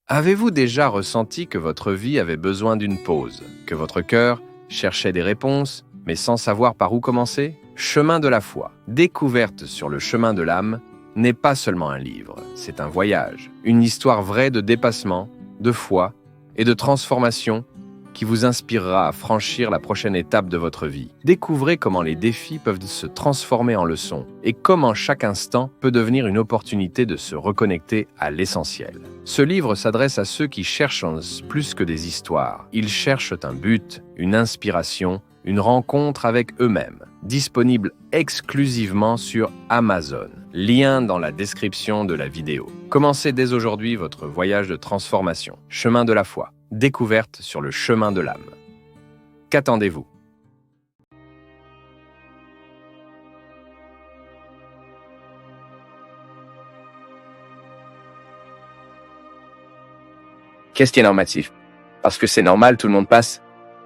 Avez-vous déjà ressenti que votre vie avait besoin d'une pause, que votre cœur cherchait des réponses, mais sans savoir par où commencer? Chemin de la foi, découverte sur le chemin de l'âme, n'est pas seulement un livre, c'est un voyage, une histoire vraie de dépassement, de foi et de transformation qui vous inspirera à franchir la prochaine étape de votre vie. Découvrez comment les défis peuvent se transformer en leçons et comment chaque instant peut devenir une opportunité de se reconnecter à l'essentiel. Ce livre s'adresse à ceux qui cherchent plus que des histoires. Ils cherchent un but, une inspiration, une rencontre avec eux-mêmes. Disponible exclusivement sur Amazon. Lien dans la description de la vidéo. Commencez dès aujourd'hui votre voyage de transformation. Chemin de la foi. Découverte sur le chemin de l'âme. Qu'attendez-vous? Qu'est-ce qui est normatif? Parce que c'est normal, tout le monde passe.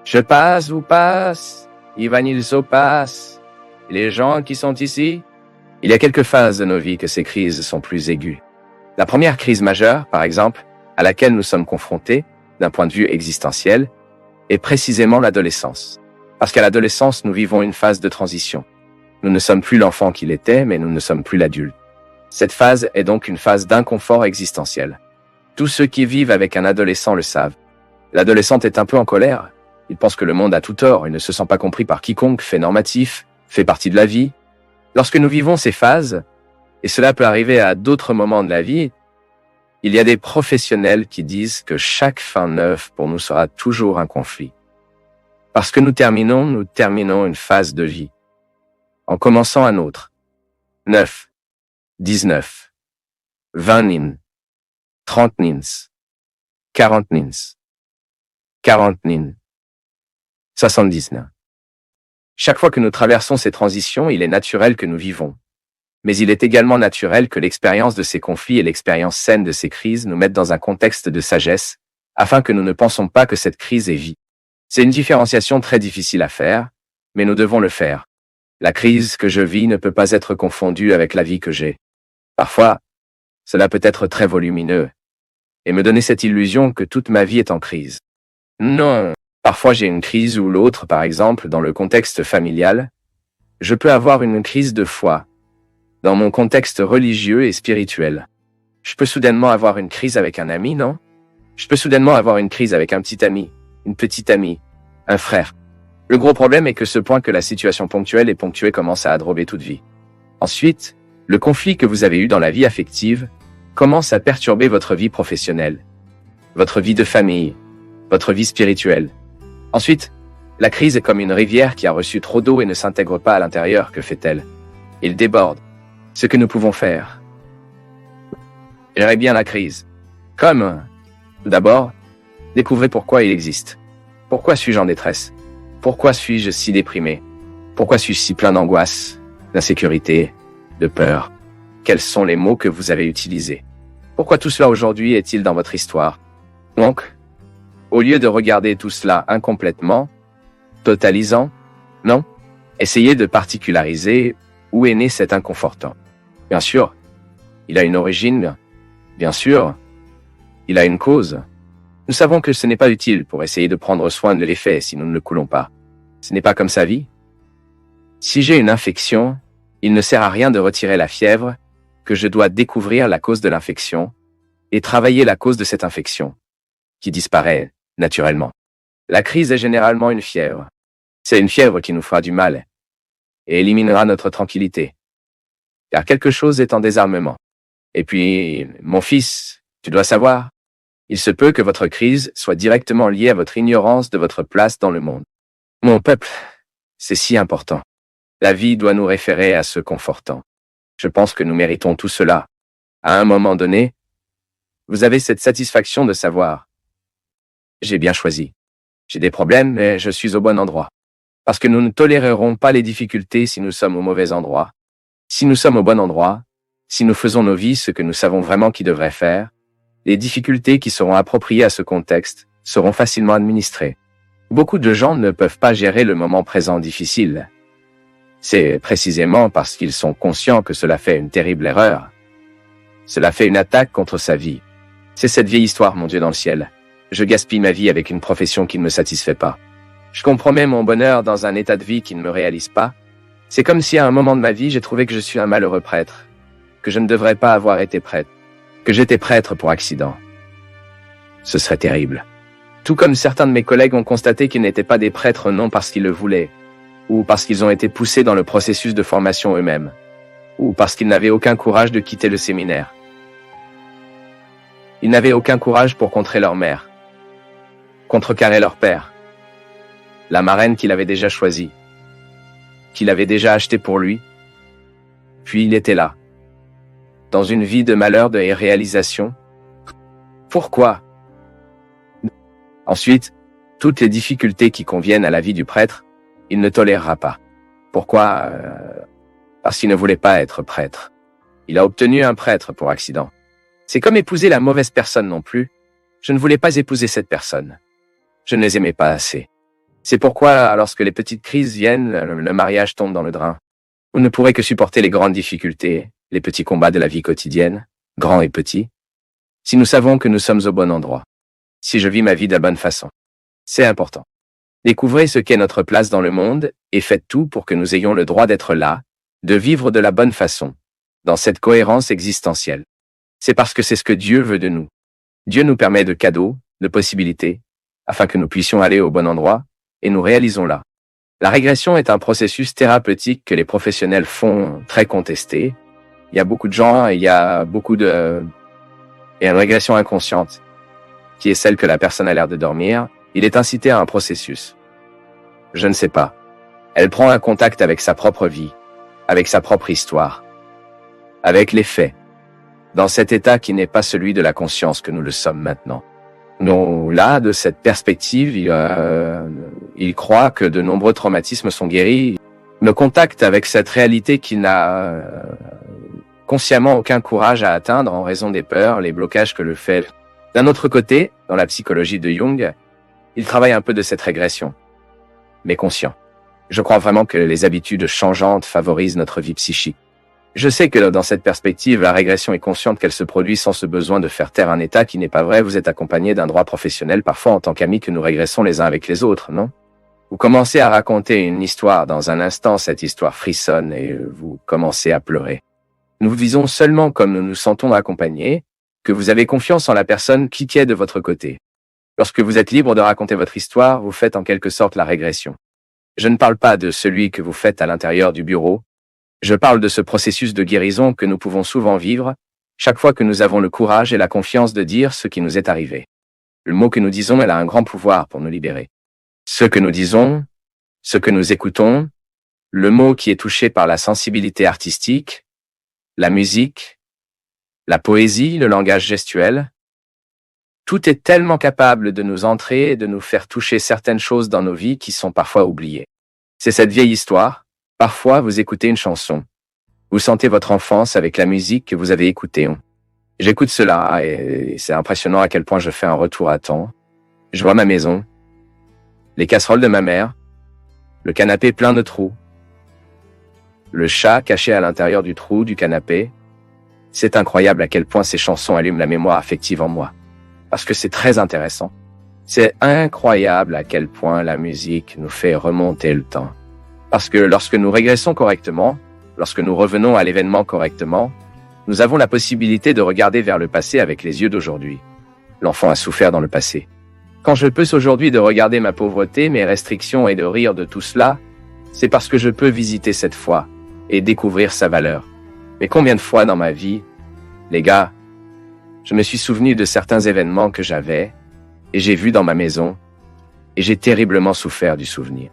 Je passe, vous passe, Ivan Ilso passe. Et les gens qui sont ici? Il y a quelques phases de nos vies que ces crises sont plus aiguës. La première crise majeure, par exemple, à laquelle nous sommes confrontés, d'un point de vue existentiel, est précisément l'adolescence. Parce qu'à l'adolescence, nous vivons une phase de transition. Nous ne sommes plus l'enfant qu'il était, mais nous ne sommes plus l'adulte. Cette phase est donc une phase d'inconfort existentiel. Tous ceux qui vivent avec un adolescent le savent. L'adolescent est un peu en colère. Il pense que le monde a tout tort, il ne se sent pas compris par quiconque, fait normatif, fait partie de la vie. Lorsque nous vivons ces phases, et cela peut arriver à d'autres moments de la vie, il y a des professionnels qui disent que chaque fin neuve pour nous sera toujours un conflit. Parce que nous terminons une phase de vie, en commençant un autre. 9, 19, 20 nins, 30 nins, 40 nins, 40 nins, 70 nins. Chaque fois que nous traversons ces transitions, il est naturel que nous vivons. Mais il est également naturel que l'expérience de ces conflits et l'expérience saine de ces crises nous mettent dans un contexte de sagesse, afin que nous ne pensions pas que cette crise est vie. C'est une différenciation très difficile à faire, mais nous devons le faire. La crise que je vis ne peut pas être confondue avec la vie que j'ai. Parfois, cela peut être très volumineux, et me donner cette illusion que toute ma vie est en crise. Non, parfois j'ai une crise ou l'autre, par exemple, dans le contexte familial. Je peux avoir une crise de foi, dans mon contexte religieux et spirituel. Je peux soudainement avoir une crise avec un ami, non? Je peux soudainement avoir une crise avec un petit ami, une petite amie, un frère. Le gros problème est que ce point que la situation ponctuelle et ponctuée commence à adrober toute vie. Ensuite, le conflit que vous avez eu dans la vie affective commence à perturber votre vie professionnelle, votre vie de famille, votre vie spirituelle. Ensuite, la crise est comme une rivière qui a reçu trop d'eau et ne s'intègre pas à l'intérieur. Que fait-elle? Il déborde. Ce que nous pouvons faire. Gérer bien la crise. Comme, tout d'abord, découvrez pourquoi il existe. Pourquoi suis-je en détresse? Pourquoi suis-je si déprimé? Pourquoi suis-je si plein d'angoisse, d'insécurité, de peur? Quels sont les mots que vous avez utilisés? Pourquoi tout cela aujourd'hui est-il dans votre histoire? Donc, au lieu de regarder tout cela incomplètement, totalisant, non, essayez de particulariser où est né cet inconfortant. Bien sûr, il a une origine. Bien sûr, il a une cause. Nous savons que ce n'est pas utile pour essayer de prendre soin de l'effet si nous ne le coulons pas. Ce n'est pas comme sa vie. Si j'ai une infection, il ne sert à rien de retirer la fièvre, que je dois découvrir la cause de l'infection et travailler la cause de cette infection, qui disparaît naturellement. La crise est généralement une fièvre. C'est une fièvre qui nous fera du mal et éliminera notre tranquillité. Car quelque chose est en désarmement. Et puis, mon fils, tu dois savoir, il se peut que votre crise soit directement liée à votre ignorance de votre place dans le monde. Mon peuple, c'est si important. La vie doit nous référer à ce confortant. Je pense que nous méritons tout cela. À un moment donné, vous avez cette satisfaction de savoir. J'ai bien choisi. J'ai des problèmes, mais je suis au bon endroit. Parce que nous ne tolérerons pas les difficultés si nous sommes au mauvais endroit. Si nous sommes au bon endroit, si nous faisons nos vies ce que nous savons vraiment qu'ils devraient faire, les difficultés qui seront appropriées à ce contexte seront facilement administrées. Beaucoup de gens ne peuvent pas gérer le moment présent difficile. C'est précisément parce qu'ils sont conscients que cela fait une terrible erreur. Cela fait une attaque contre sa vie. C'est cette vieille histoire, mon Dieu dans le ciel. Je gaspille ma vie avec une profession qui ne me satisfait pas. Je compromets mon bonheur dans un état de vie qui ne me réalise pas. C'est comme si à un moment de ma vie, j'ai trouvé que je suis un malheureux prêtre, que je ne devrais pas avoir été prêtre, que j'étais prêtre pour accident. Ce serait terrible. Tout comme certains de mes collègues ont constaté qu'ils n'étaient pas des prêtres non parce qu'ils le voulaient, ou parce qu'ils ont été poussés dans le processus de formation eux-mêmes, ou parce qu'ils n'avaient aucun courage de quitter le séminaire. Ils n'avaient aucun courage pour contrer leur mère, contrecarrer leur père, la marraine qu'il avait déjà choisie, qu'il avait déjà achetée pour lui. Puis il était là, dans une vie de malheur, de irréalisation. Pourquoi? Ensuite, toutes les difficultés qui conviennent à la vie du prêtre, il ne tolérera pas. Pourquoi? Parce qu'il ne voulait pas être prêtre. Il a obtenu un prêtre pour accident. C'est comme épouser la mauvaise personne non plus. Je ne voulais pas épouser cette personne. Je ne les aimais pas assez. C'est pourquoi, lorsque les petites crises viennent, le mariage tombe dans le drain. Vous ne pourrez que supporter les grandes difficultés, les petits combats de la vie quotidienne, grands et petits, si nous savons que nous sommes au bon endroit. Si je vis ma vie de la bonne façon. C'est important. Découvrez ce qu'est notre place dans le monde et faites tout pour que nous ayons le droit d'être là, de vivre de la bonne façon, dans cette cohérence existentielle. C'est parce que c'est ce que Dieu veut de nous. Dieu nous permet de cadeaux, de possibilités, afin que nous puissions aller au bon endroit, et nous réalisons là. La régression est un processus thérapeutique que les professionnels font très contesté. Il y a beaucoup de gens, il y a une régression inconsciente, qui est celle que la personne a l'air de dormir. Il est incité à un processus. Je ne sais pas. Elle prend un contact avec sa propre vie, avec sa propre histoire, avec les faits, dans cet état qui n'est pas celui de la conscience que nous le sommes maintenant. Donc là, de cette perspective, il croit que de nombreux traumatismes sont guéris. Le contact avec cette réalité qu'il n'a consciemment aucun courage à atteindre en raison des peurs, les blocages que le fait. D'un autre côté, dans la psychologie de Jung, il travaille un peu de cette régression, mais conscient. Je crois vraiment que les habitudes changeantes favorisent notre vie psychique. Je sais que dans cette perspective, la régression est consciente qu'elle se produit sans ce besoin de faire taire un état qui n'est pas vrai. Vous êtes accompagné d'un droit professionnel, parfois en tant qu'amis, que nous régressons les uns avec les autres, non? Vous commencez à raconter une histoire, dans un instant, cette histoire frissonne et vous commencez à pleurer. Nous visons seulement comme nous nous sentons accompagnés, que vous avez confiance en la personne qui est de votre côté. Lorsque vous êtes libre de raconter votre histoire, vous faites en quelque sorte la régression. Je ne parle pas de celui que vous faites à l'intérieur du bureau. Je parle de ce processus de guérison que nous pouvons souvent vivre, chaque fois que nous avons le courage et la confiance de dire ce qui nous est arrivé. Le mot que nous disons, elle a un grand pouvoir pour nous libérer. Ce que nous disons, ce que nous écoutons, le mot qui est touché par la sensibilité artistique, la musique, la poésie, le langage gestuel, tout est tellement capable de nous entrer et de nous faire toucher certaines choses dans nos vies qui sont parfois oubliées. C'est cette vieille histoire. Parfois, vous écoutez une chanson. Vous sentez votre enfance avec la musique que vous avez écoutée. J'écoute cela et c'est impressionnant à quel point je fais un retour à temps. Je vois ma maison, les casseroles de ma mère, le canapé plein de trous, le chat caché à l'intérieur du trou du canapé. C'est incroyable à quel point ces chansons allument la mémoire affective en moi. Parce que c'est très intéressant. C'est incroyable à quel point la musique nous fait remonter le temps. Parce que lorsque nous régressons correctement, lorsque nous revenons à l'événement correctement, nous avons la possibilité de regarder vers le passé avec les yeux d'aujourd'hui. L'enfant a souffert dans le passé. Quand je peux aujourd'hui de regarder ma pauvreté, mes restrictions et de rire de tout cela, c'est parce que je peux visiter cette foi et découvrir sa valeur. Mais combien de fois dans ma vie, les gars, je me suis souvenu de certains événements que j'avais et j'ai vu dans ma maison et j'ai terriblement souffert du souvenir.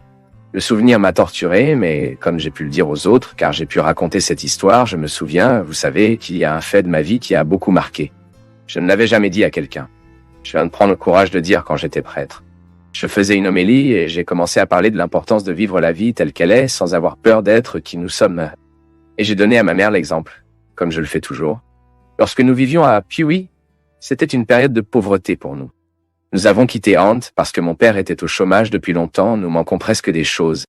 Le souvenir m'a torturé, mais comme j'ai pu le dire aux autres, car j'ai pu raconter cette histoire, je me souviens, vous savez, qu'il y a un fait de ma vie qui a beaucoup marqué. Je ne l'avais jamais dit à quelqu'un. Je viens de prendre le courage de dire quand j'étais prêtre. Je faisais une homélie et j'ai commencé à parler de l'importance de vivre la vie telle qu'elle est, sans avoir peur d'être qui nous sommes. Et j'ai donné à ma mère l'exemple, comme je le fais toujours. Lorsque nous vivions à Puy, c'était une période de pauvreté pour nous. Nous avons quitté Ante parce que mon père était au chômage depuis longtemps, nous manquons presque des choses.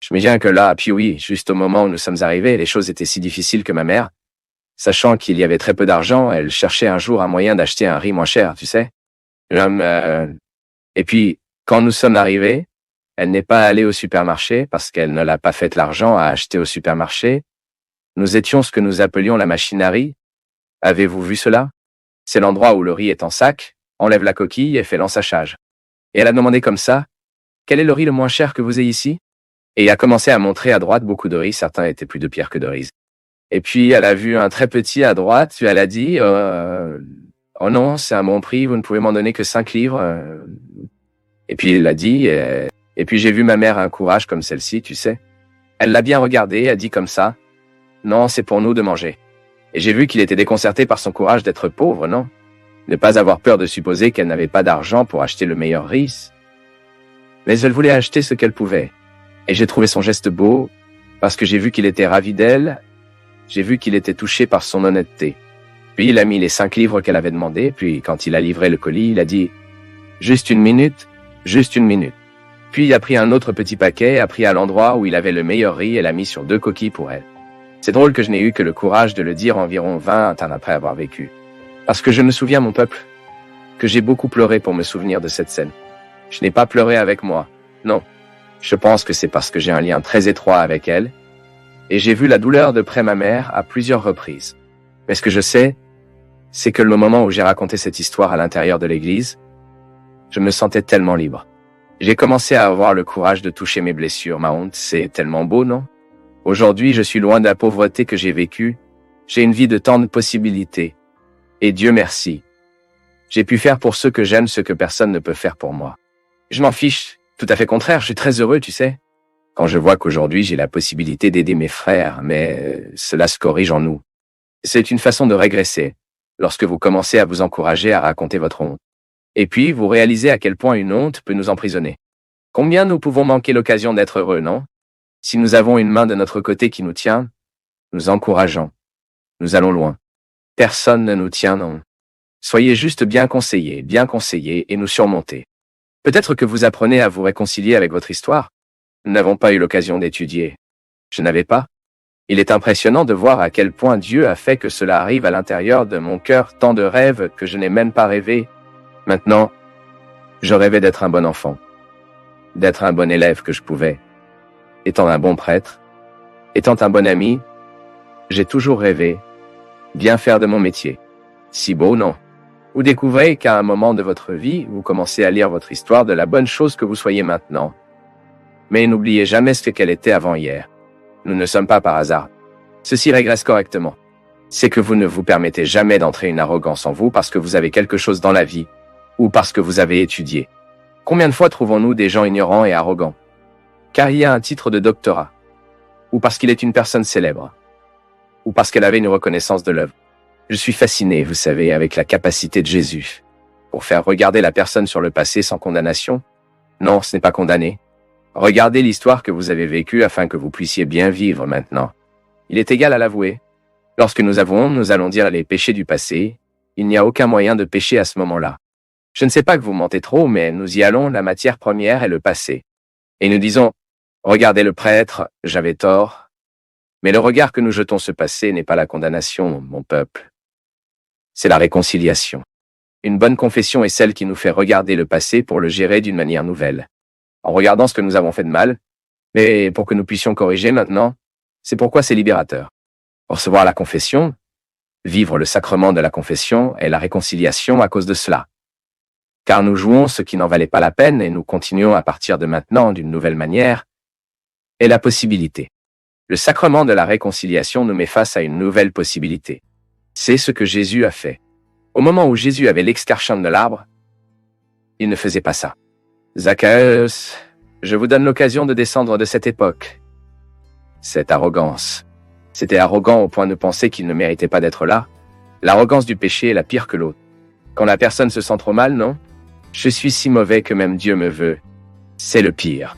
Je me souviens que là, à Puy, juste au moment où nous sommes arrivés, les choses étaient si difficiles que ma mère, Sachant qu'il y avait très peu d'argent, elle cherchait un jour un moyen d'acheter un riz moins cher, tu sais. Et puis, quand nous sommes arrivés, elle n'est pas allée au supermarché parce qu'elle ne l'a pas fait l'argent à acheter au supermarché. Nous étions ce que nous appelions la machine à riz. Avez-vous vu cela? C'est l'endroit où le riz est en sac, enlève la coquille et fait l'ensachage. Et elle a demandé comme ça, quel est le riz le moins cher que vous ayez ici? Et a commencé à montrer à droite beaucoup de riz, certains étaient plus de pierre que de riz. Et puis elle a vu un très petit à droite, puis elle a dit, oh non, c'est un bon prix, vous ne pouvez m'en donner que 5 livres. Et puis elle a dit, et puis j'ai vu ma mère un courage comme celle-ci, tu sais. Elle l'a bien regardé, a dit comme ça, non, c'est pour nous de manger. Et j'ai vu qu'il était déconcerté par son courage d'être pauvre, non? Ne pas avoir peur de supposer qu'elle n'avait pas d'argent pour acheter le meilleur riz. Mais elle voulait acheter ce qu'elle pouvait. Et j'ai trouvé son geste beau, parce que j'ai vu qu'il était ravi d'elle, j'ai vu qu'il était touché par son honnêteté. Puis il a mis les 5 livres qu'elle avait demandé, puis quand il a livré le colis, il a dit « Juste une minute, juste une minute ». Puis il a pris un autre petit paquet, a pris à l'endroit où il avait le meilleur riz et l'a mis sur 2 coquilles pour elle. C'est drôle que je n'ai eu que le courage de le dire environ 20 ans après avoir vécu. Parce que je me souviens, mon peuple, que j'ai beaucoup pleuré pour me souvenir de cette scène. Je n'ai pas pleuré avec moi, non. Je pense que c'est parce que j'ai un lien très étroit avec elle, et j'ai vu la douleur de près ma mère à plusieurs reprises. Mais ce que je sais, c'est que le moment où j'ai raconté cette histoire à l'intérieur de l'église, je me sentais tellement libre. J'ai commencé à avoir le courage de toucher mes blessures, ma honte, c'est tellement beau, non? Aujourd'hui, je suis loin de la pauvreté que j'ai vécue, j'ai une vie de tant de possibilités. Et Dieu merci. J'ai pu faire pour ceux que j'aime ce que personne ne peut faire pour moi. Je m'en fiche, tout à fait contraire, je suis très heureux, tu sais. Quand je vois qu'aujourd'hui j'ai la possibilité d'aider mes frères, mais cela se corrige en nous. C'est une façon de régresser, lorsque vous commencez à vous encourager à raconter votre honte. Et puis, vous réalisez à quel point une honte peut nous emprisonner. Combien nous pouvons manquer l'occasion d'être heureux, non? Si nous avons une main de notre côté qui nous tient, nous encourageons. Nous allons loin. Personne ne nous tient, non. Soyez juste bien conseillés et nous surmonter. Peut-être que vous apprenez à vous réconcilier avec votre histoire. Nous n'avons pas eu l'occasion d'étudier. Je n'avais pas. Il est impressionnant de voir à quel point Dieu a fait que cela arrive à l'intérieur de mon cœur, tant de rêves que je n'ai même pas rêvé. Maintenant, je rêvais d'être un bon enfant, d'être un bon élève que je pouvais. Étant un bon prêtre, étant un bon ami, j'ai toujours rêvé, bien faire de mon métier. Si beau, non? Vous découvrez qu'à un moment de votre vie, vous commencez à lire votre histoire de la bonne chose que vous soyez maintenant. Mais n'oubliez jamais ce qu'elle était avant hier. Nous ne sommes pas par hasard. Ceci régresse correctement. C'est que vous ne vous permettez jamais d'entrer une arrogance en vous parce que vous avez quelque chose dans la vie, ou parce que vous avez étudié. Combien de fois trouvons-nous des gens ignorants et arrogants? Car il y a un titre de doctorat, ou parce qu'il est une personne célèbre, ou parce qu'elle avait une reconnaissance de l'œuvre. Je suis fasciné, vous savez, avec la capacité de Jésus, pour faire regarder la personne sur le passé sans condamnation. Non, ce n'est pas condamné. Regardez l'histoire que vous avez vécue afin que vous puissiez bien vivre maintenant. Il est égal à l'avouer. Lorsque nous allons dire les péchés du passé, il n'y a aucun moyen de pécher à ce moment-là. Je ne sais pas que vous mentez trop, mais nous y allons, la matière première est le passé. Et nous disons, regardez le prêtre, j'avais tort. Mais le regard que nous jetons ce passé n'est pas la condamnation, mon peuple. C'est la réconciliation. Une bonne confession est celle qui nous fait regarder le passé pour le gérer d'une manière nouvelle. En regardant ce que nous avons fait de mal, mais pour que nous puissions corriger maintenant, c'est pourquoi c'est libérateur. Recevoir la confession, vivre le sacrement de la confession et la réconciliation à cause de cela. Car nous jouons ce qui n'en valait pas la peine et nous continuons à partir de maintenant d'une nouvelle manière, et la possibilité. Le sacrement de la réconciliation nous met face à une nouvelle possibilité. C'est ce que Jésus a fait. Au moment où Jésus avait l'escarchante de l'arbre, il ne faisait pas ça. Zacchaeus, je vous donne l'occasion de descendre de cette époque. Cette arrogance. C'était arrogant au point de penser qu'il ne méritait pas d'être là. L'arrogance du péché est la pire que l'autre. Quand la personne se sent trop mal, non? Je suis si mauvais que même Dieu me veut. C'est le pire.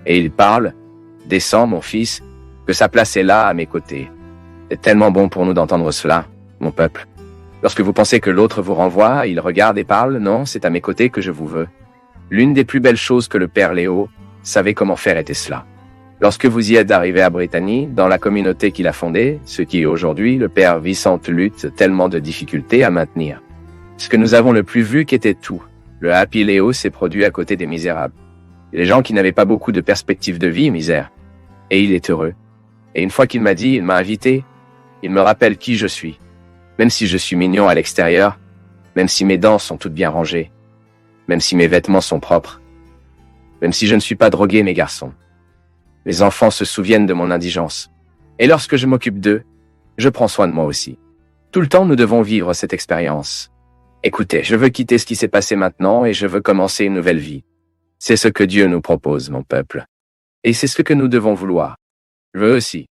Et il parle, descends mon fils, que sa place est là à mes côtés. C'est tellement bon pour nous d'entendre cela, mon peuple. Lorsque vous pensez que l'autre vous renvoie, il regarde et parle, non, c'est à mes côtés que je vous veux. L'une des plus belles choses que le Père Léo savait comment faire était cela. Lorsque vous y êtes arrivé à Brittany, dans la communauté qu'il a fondée, ce qui est aujourd'hui le père Vicente lutte tellement de difficultés à maintenir. Ce que nous avons le plus vu qu'était tout. Le Happy Léo s'est produit à côté des misérables. Les gens qui n'avaient pas beaucoup de perspectives de vie, misère. Et il est heureux. Et une fois qu'il m'a dit, il m'a invité, il me rappelle qui je suis. Même si je suis mignon à l'extérieur, même si mes dents sont toutes bien rangées, même si mes vêtements sont propres, même si je ne suis pas drogué, mes garçons. Les enfants se souviennent de mon indigence. Et lorsque je m'occupe d'eux, je prends soin de moi aussi. Tout le temps, nous devons vivre cette expérience. Écoutez, je veux quitter ce qui s'est passé maintenant et je veux commencer une nouvelle vie. C'est ce que Dieu nous propose, mon peuple. Et c'est ce que nous devons vouloir. Je veux aussi.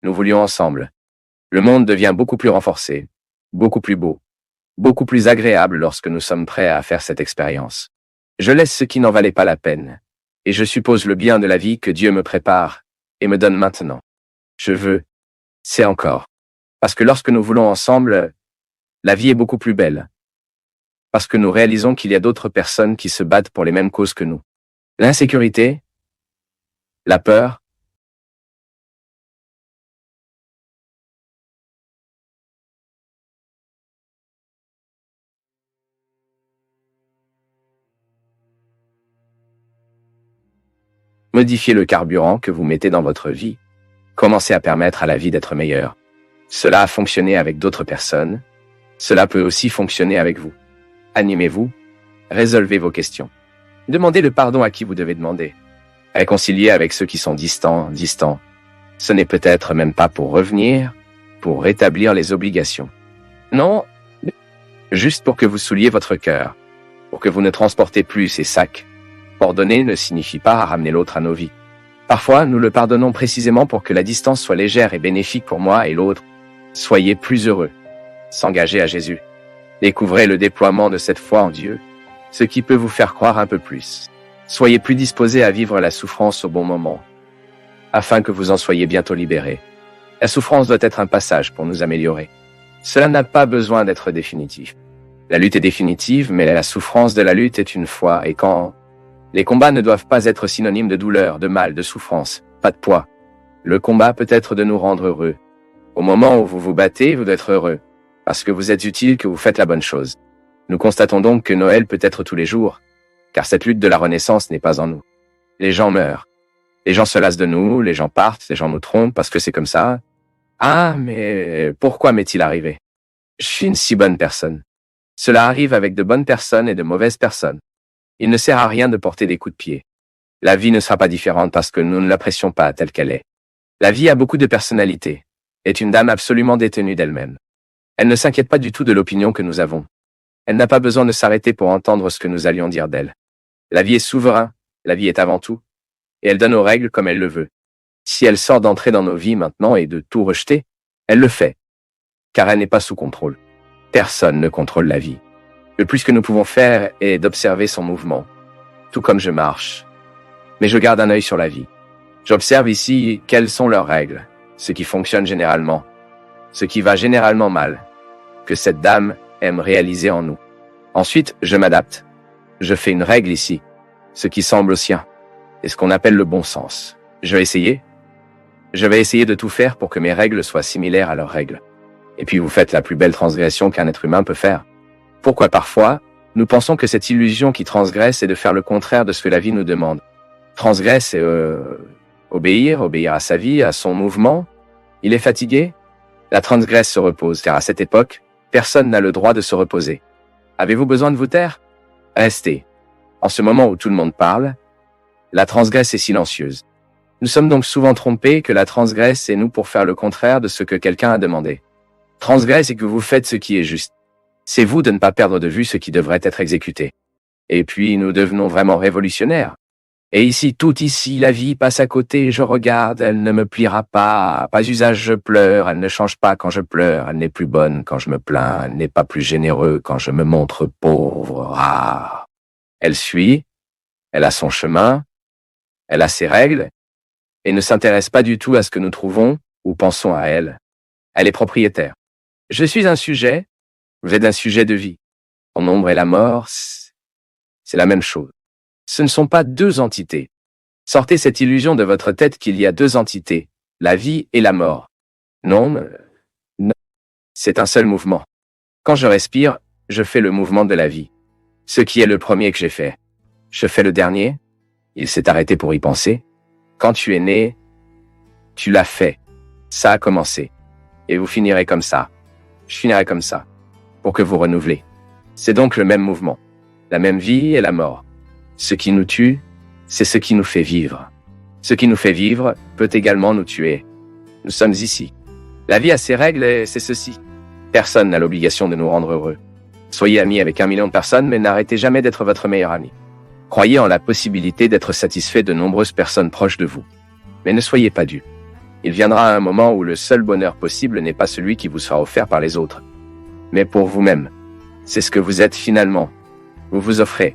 Nous voulions ensemble. Le monde devient beaucoup plus renforcé, beaucoup plus beau, beaucoup plus agréable lorsque nous sommes prêts à faire cette expérience. Je laisse ce qui n'en valait pas la peine. Et je suppose le bien de la vie que Dieu me prépare et me donne maintenant. Je veux. C'est encore. Parce que lorsque nous voulons ensemble, la vie est beaucoup plus belle. Parce que nous réalisons qu'il y a d'autres personnes qui se battent pour les mêmes causes que nous. L'insécurité, la peur, modifiez le carburant que vous mettez dans votre vie. Commencez à permettre à la vie d'être meilleure. Cela a fonctionné avec d'autres personnes. Cela peut aussi fonctionner avec vous. Animez-vous. Résolvez vos questions. Demandez le pardon à qui vous devez demander. Réconciliez avec ceux qui sont distants. Ce n'est peut-être même pas pour revenir, pour rétablir les obligations. Non, juste pour que vous souliez votre cœur, pour que vous ne transportez plus ces sacs. Pardonner ne signifie pas ramener l'autre à nos vies. Parfois, nous le pardonnons précisément pour que la distance soit légère et bénéfique pour moi et l'autre. Soyez plus heureux. S'engager à Jésus. Découvrez le déploiement de cette foi en Dieu, ce qui peut vous faire croire un peu plus. Soyez plus disposés à vivre la souffrance au bon moment, afin que vous en soyez bientôt libérés. La souffrance doit être un passage pour nous améliorer. Cela n'a pas besoin d'être définitif. La lutte est définitive, mais la souffrance de la lutte est une fois, et quand les combats ne doivent pas être synonymes de douleur, de mal, de souffrance, pas de poids. Le combat peut être de nous rendre heureux. Au moment où vous vous battez, vous devez être heureux, parce que vous êtes utile, que vous faites la bonne chose. Nous constatons donc que Noël peut être tous les jours, car cette lutte de la Renaissance n'est pas en nous. Les gens meurent. Les gens se lassent de nous, les gens partent, les gens nous trompent parce que c'est comme ça. Ah, mais pourquoi m'est-il arrivé? Je suis une si bonne personne. Cela arrive avec de bonnes personnes et de mauvaises personnes. Il ne sert à rien de porter des coups de pied. La vie ne sera pas différente parce que nous ne l'apprécions pas telle qu'elle est. La vie a beaucoup de personnalité, est une dame absolument détenue d'elle-même. Elle ne s'inquiète pas du tout de l'opinion que nous avons. Elle n'a pas besoin de s'arrêter pour entendre ce que nous allions dire d'elle. La vie est souveraine, la vie est avant tout, et elle donne aux règles comme elle le veut. Si elle sort d'entrer dans nos vies maintenant et de tout rejeter, elle le fait, car elle n'est pas sous contrôle. Personne ne contrôle la vie. Le plus que nous pouvons faire est d'observer son mouvement, tout comme je marche. Mais je garde un œil sur la vie. J'observe ici quelles sont leurs règles, ce qui fonctionne généralement, ce qui va généralement mal, que cette dame aime réaliser en nous. Ensuite, je m'adapte. Je fais une règle ici, ce qui semble au sien, et ce qu'on appelle le bon sens. Je vais essayer. Je vais essayer de tout faire pour que mes règles soient similaires à leurs règles. Et puis vous faites la plus belle transgression qu'un être humain peut faire. Pourquoi parfois, nous pensons que cette illusion qui transgresse est de faire le contraire de ce que la vie nous demande. Transgresse et obéir à sa vie, à son mouvement. Il est fatigué. La transgresse se repose, car à cette époque, personne n'a le droit de se reposer. Avez-vous besoin de vous taire? Restez. En ce moment où tout le monde parle, la transgresse est silencieuse. Nous sommes donc souvent trompés que la transgresse est nous pour faire le contraire de ce que quelqu'un a demandé. Transgresse et que vous faites ce qui est juste. C'est vous de ne pas perdre de vue ce qui devrait être exécuté. Et puis nous devenons vraiment révolutionnaires. Et ici, tout ici, la vie passe à côté, je regarde, elle ne me pliera pas, pas usage je pleure, elle ne change pas quand je pleure, elle n'est plus bonne quand je me plains, elle n'est pas plus généreux quand je me montre pauvre. Ah. Elle suit, elle a son chemin, elle a ses règles, et ne s'intéresse pas du tout à ce que nous trouvons ou pensons à elle. Elle est propriétaire. Je suis un sujet, vous êtes un sujet de vie. Ton ombre et la mort, c'est la même chose. Ce ne sont pas deux entités. Sortez cette illusion de votre tête qu'il y a deux entités, la vie et la mort. Non, non. C'est un seul mouvement. Quand je respire, je fais le mouvement de la vie. Ce qui est le premier que j'ai fait. Je fais le dernier. Il s'est arrêté pour y penser. Quand tu es né, tu l'as fait. Ça a commencé. Et vous finirez comme ça. Je finirai comme ça. Pour que vous renouvelez. C'est donc le même mouvement. La même vie et la mort. Ce qui nous tue, c'est ce qui nous fait vivre. Ce qui nous fait vivre peut également nous tuer. Nous sommes ici. La vie a ses règles et c'est ceci. Personne n'a l'obligation de nous rendre heureux. Soyez amis avec 1 million de personnes, mais n'arrêtez jamais d'être votre meilleur ami. Croyez en la possibilité d'être satisfait de nombreuses personnes proches de vous. Mais ne soyez pas dupes. Il viendra un moment où le seul bonheur possible n'est pas celui qui vous sera offert par les autres, mais pour vous-même. C'est ce que vous êtes finalement. Vous vous offrez.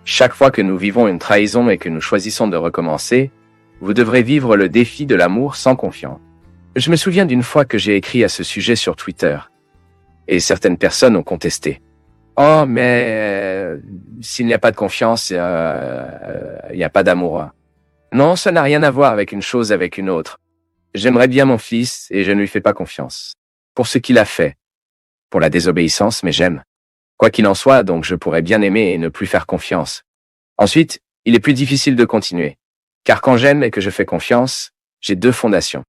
Chaque fois que nous vivons une trahison et que nous choisissons de recommencer, vous devrez vivre le défi de l'amour sans confiance. Je me souviens d'une fois que j'ai écrit à ce sujet sur Twitter, et certaines personnes ont contesté. Oh, mais s'il n'y a pas de confiance, il n'y a pas d'amour. Non, ça n'a rien à voir avec une chose avec une autre. J'aimerais bien mon fils et je ne lui fais pas confiance. Pour ce qu'il a fait. Pour la désobéissance, mais j'aime. Quoi qu'il en soit, donc je pourrais bien aimer et ne plus faire confiance. Ensuite, il est plus difficile de continuer. Car quand j'aime et que je fais confiance, j'ai deux fondations.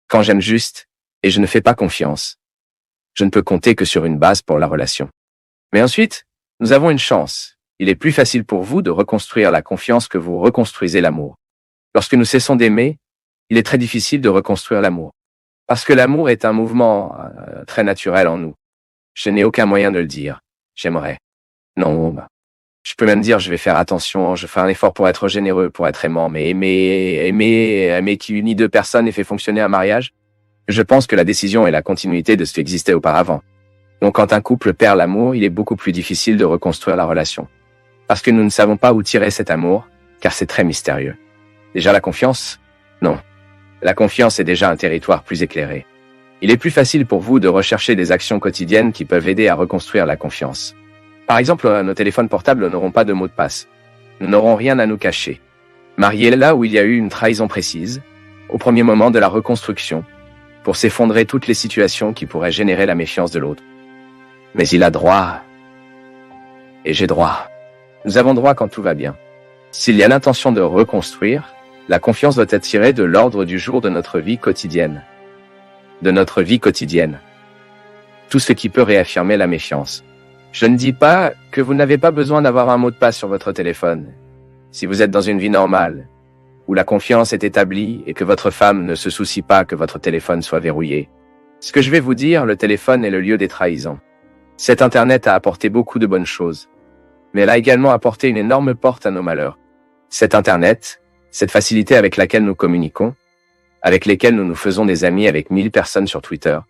Quand j'aime juste et je ne fais pas confiance, je ne peux compter que sur une base pour la relation. Mais ensuite, nous avons une chance. Il est plus facile pour vous de reconstruire la confiance que vous reconstruisez l'amour. Lorsque nous cessons d'aimer, il est très difficile de reconstruire l'amour. Parce que l'amour est un mouvement très naturel en nous. Je n'ai aucun moyen de le dire. J'aimerais. Non, je peux même dire je vais faire attention, je fais un effort pour être généreux, pour être aimant, mais aimer qui unit deux personnes et fait fonctionner un mariage? Je pense que la décision est la continuité de ce qui existait auparavant. Donc quand un couple perd l'amour, il est beaucoup plus difficile de reconstruire la relation. Parce que nous ne savons pas où tirer cet amour, car c'est très mystérieux. Déjà la confiance? Non. La confiance est déjà un territoire plus éclairé. Il est plus facile pour vous de rechercher des actions quotidiennes qui peuvent aider à reconstruire la confiance. Par exemple, nos téléphones portables n'auront pas de mot de passe. Nous n'aurons rien à nous cacher. Marié là où il y a eu une trahison précise, au premier moment de la reconstruction, pour s'effondrer toutes les situations qui pourraient générer la méfiance de l'autre. Mais il a droit. Et j'ai droit. Nous avons droit quand tout va bien. S'il y a l'intention de reconstruire, la confiance doit être tirée de l'ordre du jour de notre vie quotidienne. De notre vie quotidienne. Tout ce qui peut réaffirmer la méfiance. Je ne dis pas que vous n'avez pas besoin d'avoir un mot de passe sur votre téléphone. Si vous êtes dans une vie normale, où la confiance est établie et que votre femme ne se soucie pas que votre téléphone soit verrouillé. Ce que je vais vous dire, le téléphone est le lieu des trahisons. Cet Internet a apporté beaucoup de bonnes choses, mais elle a également apporté une énorme porte à nos malheurs. Cet Internet, cette facilité avec laquelle nous communiquons, avec lesquelles nous nous faisons des amis avec 1000 personnes sur Twitter,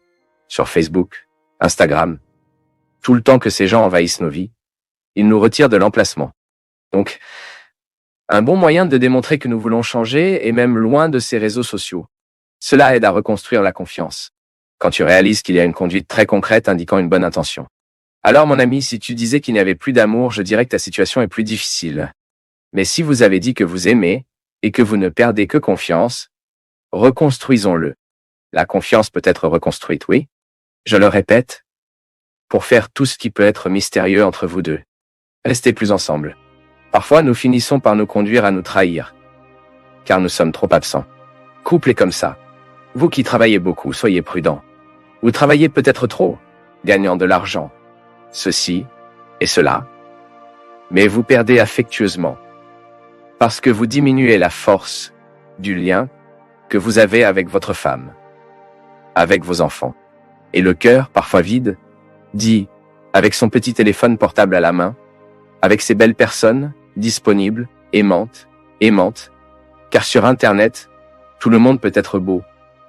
sur Facebook, Instagram, tout le temps que ces gens envahissent nos vies, ils nous retirent de l'emplacement. Donc, un bon moyen de démontrer que nous voulons changer est même loin de ces réseaux sociaux. Cela aide à reconstruire la confiance. Quand tu réalises qu'il y a une conduite très concrète indiquant une bonne intention. Alors mon ami, si tu disais qu'il n'y avait plus d'amour, je dirais que ta situation est plus difficile. Mais si vous avez dit que vous aimez, et que vous ne perdez que confiance, reconstruisons-le. La confiance peut être reconstruite, oui. Je le répète, pour faire tout ce qui peut être mystérieux entre vous deux. Restez plus ensemble. Parfois, nous finissons par nous conduire à nous trahir, car nous sommes trop absents. Couple est comme ça. Vous qui travaillez beaucoup, soyez prudents. Vous travaillez peut-être trop, gagnant de l'argent, ceci et cela, mais vous perdez affectueusement, parce que vous diminuez la force du lien que vous avez avec votre femme, avec vos enfants. Et le cœur, parfois vide, dit, avec son petit téléphone portable à la main, avec ces belles personnes, disponibles, aimantes, car sur Internet, tout le monde peut être beau,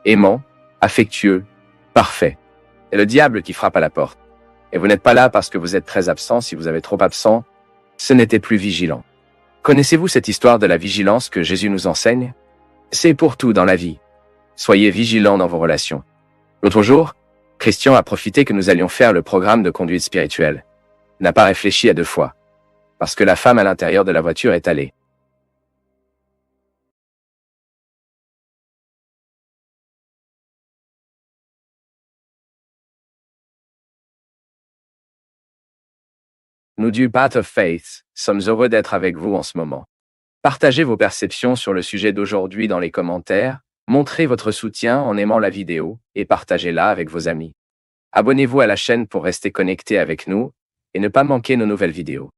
aimant, affectueux, parfait. Et le diable qui frappe à la porte. Et vous n'êtes pas là parce que vous êtes très absent. Si vous avez trop absent, ce n'était plus vigilant. Connaissez-vous cette histoire de la vigilance que Jésus nous enseigne? C'est pour tout dans la vie. Soyez vigilants dans vos relations. L'autre jour, Christian a profité que nous allions faire le programme de conduite spirituelle. Il n'a pas réfléchi à deux fois, parce que la femme à l'intérieur de la voiture est allée. Nous du Path of Faith sommes heureux d'être avec vous en ce moment. Partagez vos perceptions sur le sujet d'aujourd'hui dans les commentaires, montrez votre soutien en aimant la vidéo et partagez-la avec vos amis. Abonnez-vous à la chaîne pour rester connecté avec nous et ne pas manquer nos nouvelles vidéos.